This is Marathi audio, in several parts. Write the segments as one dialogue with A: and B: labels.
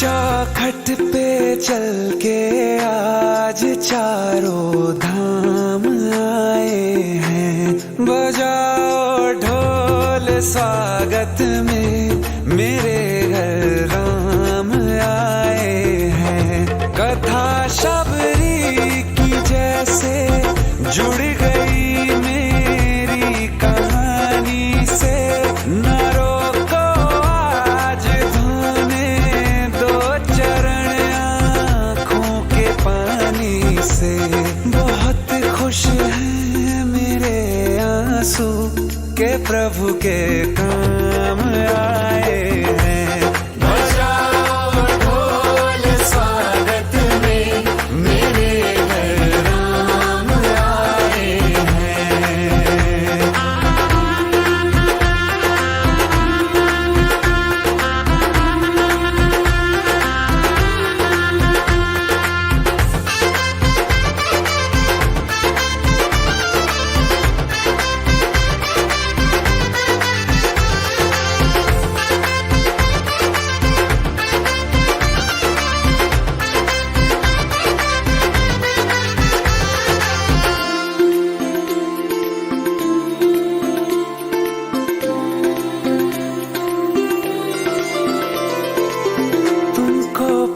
A: चौखट पे चल के आज चारों धाम आए हैं। बजाओ ढोल स्वागत में मेरे घर राम आए हैं। कथा शबरी की जैसे जुड़ गई मेरी कहानी से। न रोको आज धोने दो चरण आँखों के पानी से। बहुत खुश हैं मेरे आंसू के प्रभु के काम आए हैं। बजाओ ढोल स्वागत में मेरे घर राम आए हैं।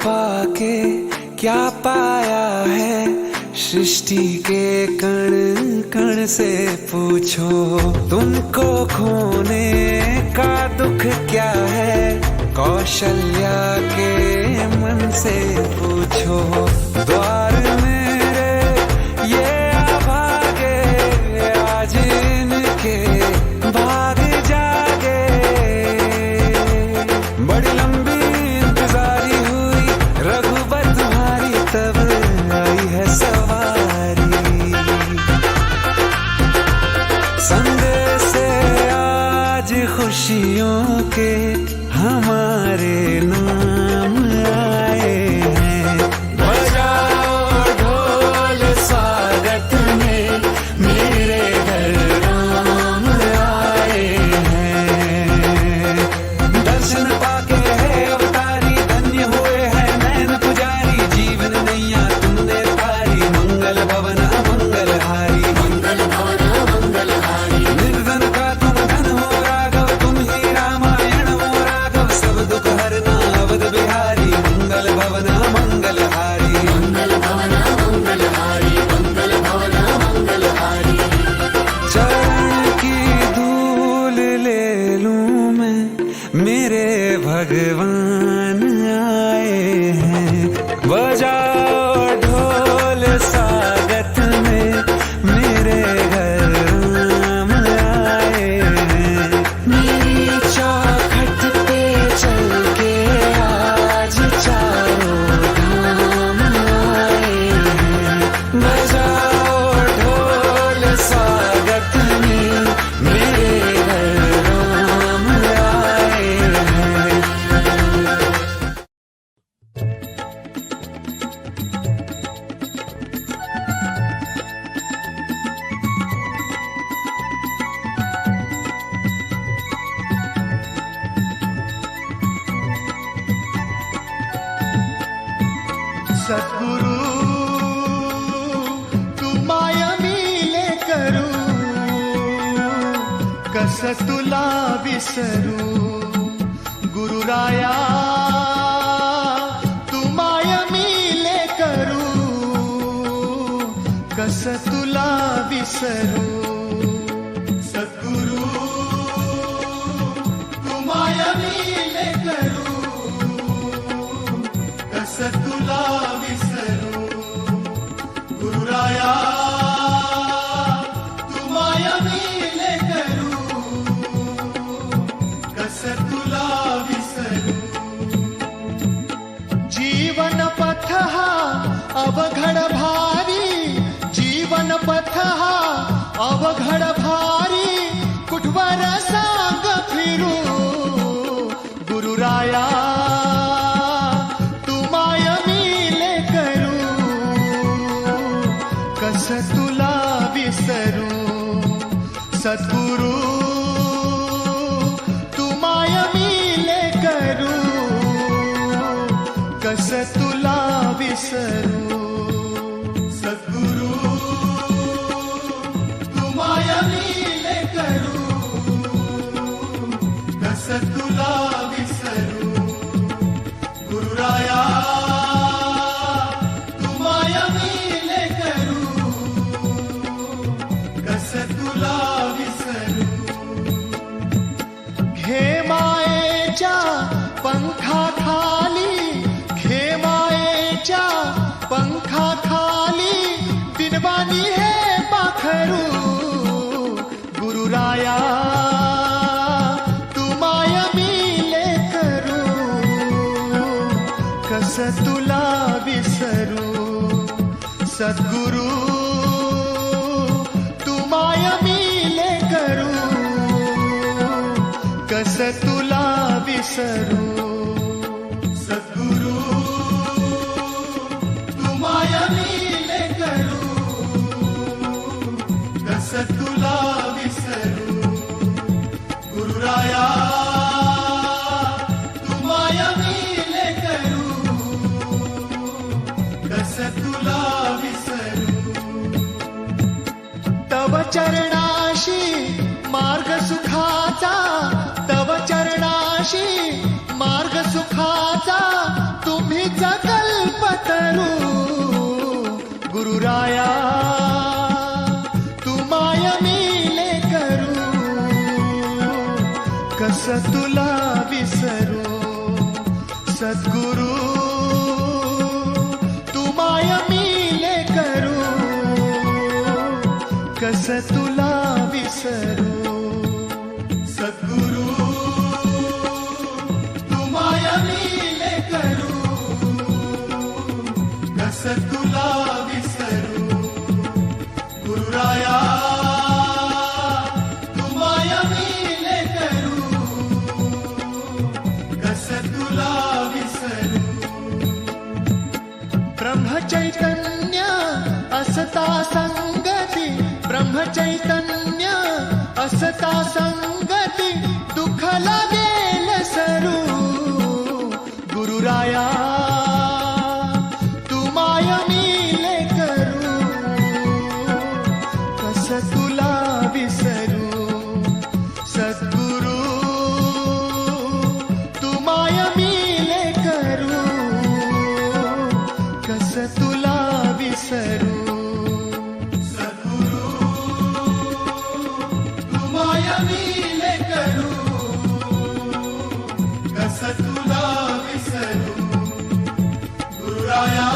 A: पाके क्या पाया है सृष्टि के कण कण से पूछो। तुमको खोने का दुख क्या है कौशल्या के मन से पूछो। द्वार मेरे ये अभागे आज इनके भाग जागे। बड़ी लंबी इंतजारी हुई रघुबर तुम्हारी तब आई है सवारी। संदेश से आज खुशियों के हमारे नाम आए हैं। बजाओ ढोल स्वागत में मेरे घर राम आए हैं। दर्शन पाके है अवतारी धन्य हुए हैं नैन पुजारी। जीवन नैया तुमने तारी मंगल भवन मंगलहारी। मंगल भवन मंगलहारी। निर्धन का तुम धन हो राघव तुम ही रामायण हो राघव। सब दुख हरना अवध बिहारी मंगल भवन मंगलहारी। मंगल भवन मंगलहारी। मंगल भवन मंगलहारी। चरण की धूल ले लूं मैं मेरे भगवान आए हैं। बजाओ ढोल स्वागत में मेरे घर राम आए हैं। मेरी चौखट पे चल के आज चारों धाम आए हैं। बजाओ ढोल स्वागत में मेरे घर राम आए हैं।
B: सद्गुरु तू माया मिले करू कस तुला विसरू। गुरुराया तू माया मिले करू कस तुला विसरू। सद्गुरु तू माया मिले करू कस तुला विसरू। गुरुराया तू माया मिले करू कस तुला विसरू। जीवन पथ हा अवघड भारी जीवन पथ हा अवघड विसरू सद्गुरु तू माया मिले करू कस तुला विसरू गुरुराया तू माया मिले करू कस तुला विसरू घे मायेच्या पंखाखाली घे मायेच्या पंखाखाली दिनवाणी हे पाखरू गुरुराया तू माया मिले करू कस तुला विसरू सद्गुरु तू माया मिले करू कस तुला विसरू सद्गुरु तू माया मिले करू कस तुला विसरू गुरुराया तू माया मिले करू कस तुला विसरू तव चरणाशी मार्ग सुखाचा तव चरणाशी मार्ग सुखाचा तुम्हीच कल्पतरू गुरुराया तू माया मिले करू कस तुला विसरू सद्गुरु तू माया मिले करू कस तुला विसरू सद्गुरु तू माया मिले करू कस तुला विसरू गुरुराया तू माया मिले करू कस तुला विसरू ब्रह्मचैतन्य असता संगती ब्रह्मचैतन्य असता संगती दुःख लागेल सरू गुरुराया तू माया मिले करू कस तुला विसरू सद्गुरु तू माया मिले करू कस तुला विसरू माया मिले करू कस तुला विसरू गुरुराया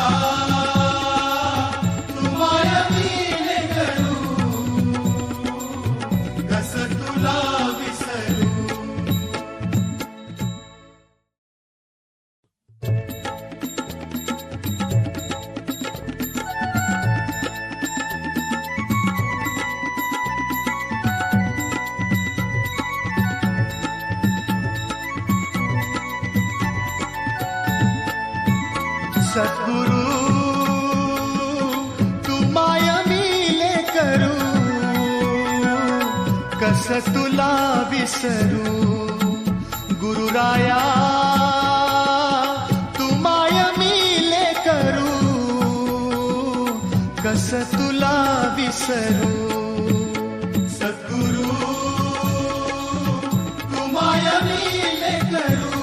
B: तू माया मिले करू कस तुला विसरू सद्गुरु तू माया मिले करू कस तुला विसरू गुरुराया तू माया मिले करू कस तुला विसरू सद्गुरु तू माया मिले करू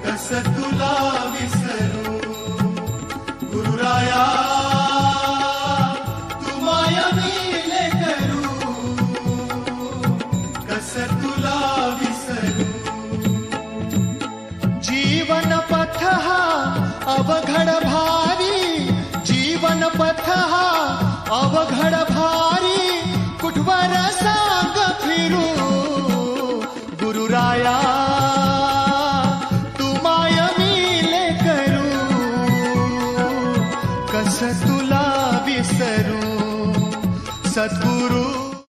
B: कस तुला विसरू गुरुराया तू माया मिले करू कस तुला विसरू जीवन पथ हा अवघड भारी जीवन पथ हा अवघड भारी कुठवर सांग फिरू गुरुराया कस तू